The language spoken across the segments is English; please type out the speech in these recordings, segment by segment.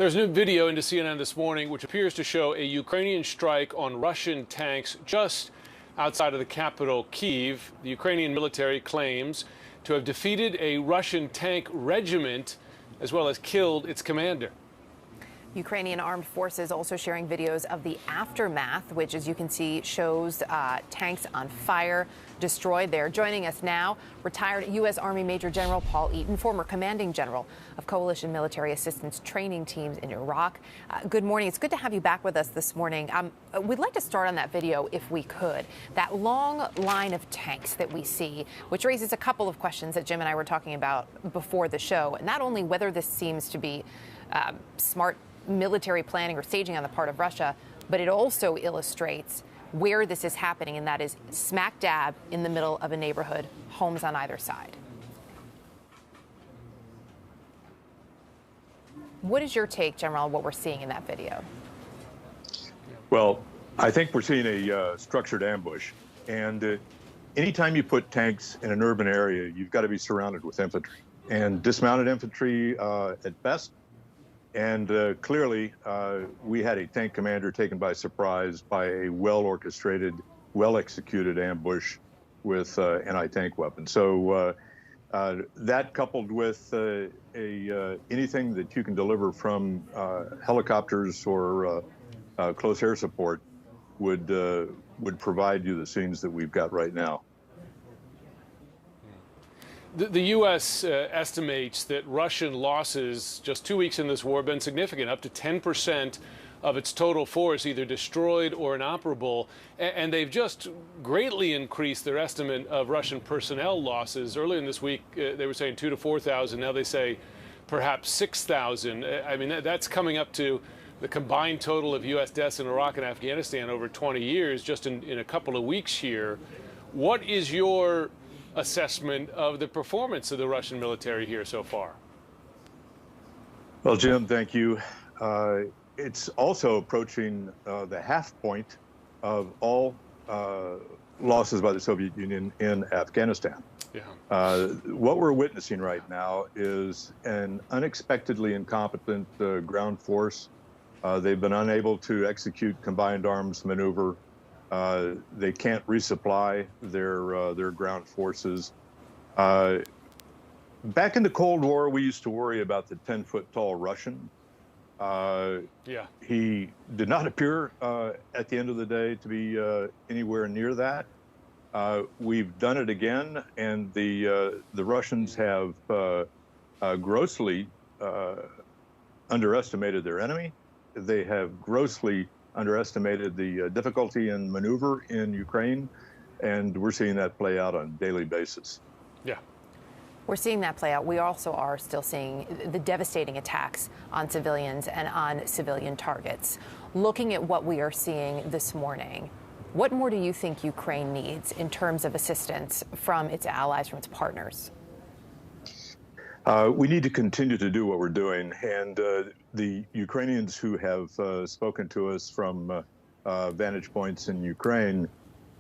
There's new video into CNN this morning which appears to show a Ukrainian strike on Russian tanks just outside of the capital, Kyiv. The Ukrainian military claims to have defeated a Russian tank regiment as well as killed its commander. Ukrainian armed forces also sharing videos of the aftermath, which, as you can see, shows tanks on fire, destroyed there. Joining us now, retired U.S. Army Major General Paul Eaton, former commanding general of coalition military assistance training teams in Iraq. Good morning. It's good to have you back with us this morning. We'd like to start on that video, if we could. That long line of tanks that we see, which raises a couple of questions that Jim and I were talking about before the show. Not only whether this seems to be smart military planning or staging on the part of Russia, but it also illustrates where this is happening, and that is smack dab in the middle of a neighborhood, homes on either side. What is your take, General, on what we're seeing in that video? Well, I think we're seeing a structured ambush, and anytime you put tanks in an urban area, you've got to be surrounded with infantry, and dismounted infantry at best. And clearly, we had a tank commander taken by surprise by a well-orchestrated, well-executed ambush with anti-tank weapons. So that coupled with anything that you can deliver from helicopters or close air support would provide you the scenes that we've got right now. The U.S. estimates that Russian losses just 2 weeks in this war have been significant, up to 10% of its total force either destroyed or inoperable. And they've just greatly increased their estimate of Russian personnel losses. Earlier in this week, they were saying 2,000 to 4,000. Now they say perhaps 6,000. I mean, that's coming up to the combined total of U.S. deaths in Iraq and Afghanistan over 20 years, just in a couple of weeks here. What is your assessment of the performance of the Russian military here so far? Well, Jim, thank you. It's also approaching the half point of all losses by the Soviet Union in Afghanistan. Yeah. What we're witnessing right now is an unexpectedly incompetent ground force. They've been unable to execute combined arms maneuver. They can't resupply their ground forces. Back in the Cold War, we used to worry about the 10-foot-tall Russian. Yeah. He did not appear at the end of the day to be anywhere near that. We've done it again, and the Russians have grossly underestimated their enemy. They have grossly underestimated the difficulty in maneuver in Ukraine, and we're seeing that play out on a daily basis. Yeah. We're seeing that play out. We also are still seeing the devastating attacks on civilians and on civilian targets. Looking at what we are seeing this morning, what more do you think Ukraine needs in terms of assistance from its allies, from its partners? We need to continue to do what we're doing, and the Ukrainians who have spoken to us from vantage points in Ukraine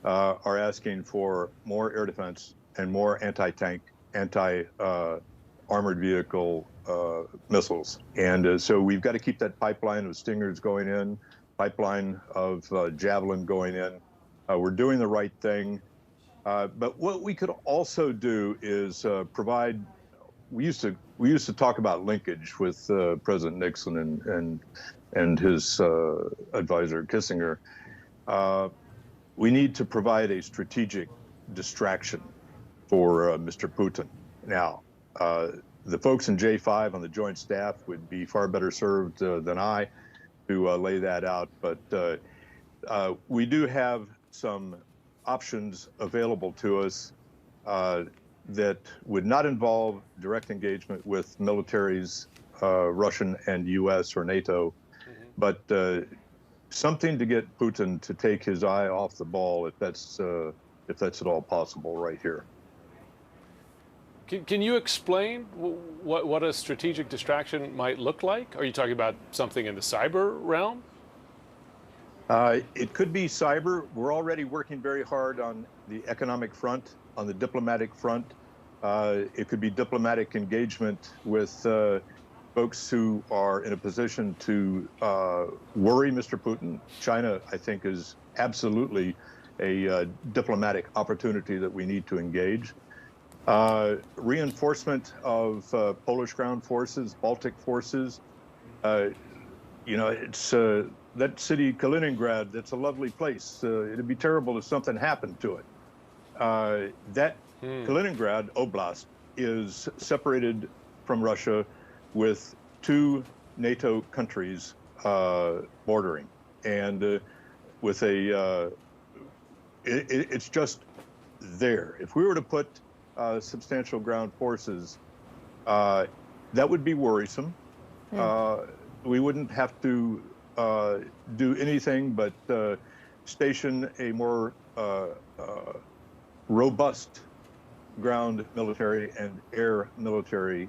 are asking for more air defense and more anti-tank, anti-armored vehicle missiles. And so we've got to keep that pipeline of Stingers going in, pipeline of Javelin going in. We're doing the right thing. But what we could also do is provide. We used to talk about linkage with President Nixon and his advisor Kissinger. We need to provide a strategic distraction for Mr. Putin. Now, the folks in J5 on the Joint Staff would be far better served than I to lay that out. But we do have some options available to us that would not involve direct engagement with militaries, Russian and U.S. or NATO, but something to get Putin to take his eye off the ball, if that's at all possible, right here. Can you explain what a strategic distraction might look like? Are you talking about something in the cyber realm? It could be cyber. We're already working very hard on the economic front, on the diplomatic front. It could be diplomatic engagement with folks who are in a position to worry Mr. Putin. China, I think, is absolutely a diplomatic opportunity that we need to engage. Reinforcement of Polish ground forces, Baltic forces. It's that city, Kaliningrad, that's a lovely place. It'd be terrible if something happened to it. Kaliningrad Oblast is separated from Russia with 2 NATO countries bordering, and with it's just there. If we were to put substantial ground forces, that would be worrisome. We wouldn't have to do anything but station a more robust ground military and air military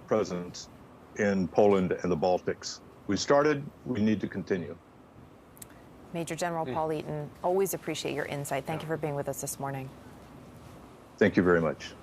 presence in Poland and the Baltics. We started, we need to continue. Major General Paul Eaton, always appreciate your insight. Thank you for being with us this morning. Thank you very much.